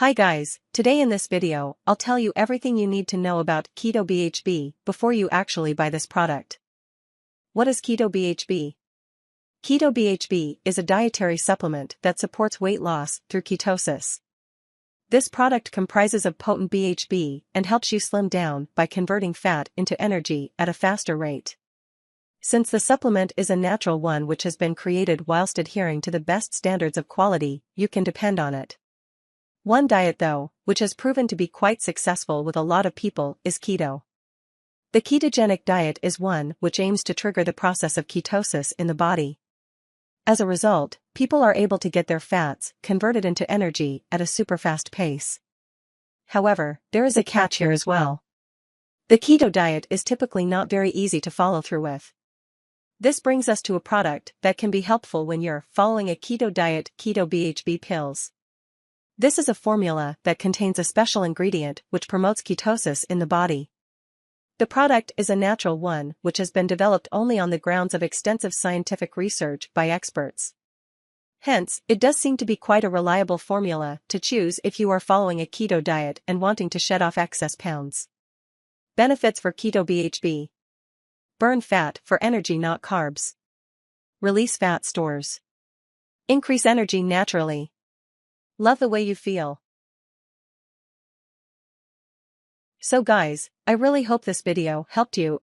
Hi guys, today in this video, I'll tell you everything you need to know about Keto BHB before you actually buy this product. What is Keto BHB? Keto BHB is a dietary supplement that supports weight loss through ketosis. This product comprises of potent BHB and helps you slim down by converting fat into energy at a faster rate. Since the supplement is a natural one which has been created whilst adhering to the best standards of quality, you can depend on it. One diet though, which has proven to be quite successful with a lot of people, is keto. The ketogenic diet is one which aims to trigger the process of ketosis in the body. As a result, people are able to get their fats converted into energy at a super fast pace. However, there is a catch here as well. The keto diet is typically not very easy to follow through with. This brings us to a product that can be helpful when you're following a keto diet: Keto BHB pills. This is a formula that contains a special ingredient which promotes ketosis in the body. The product is a natural one which has been developed only on the grounds of extensive scientific research by experts. Hence, it does seem to be quite a reliable formula to choose if you are following a keto diet and wanting to shed off excess pounds. Benefits for Keto BHB: burn fat for energy, not carbs. Release fat stores. Increase energy naturally. Love the way you feel. So guys, I really hope this video helped you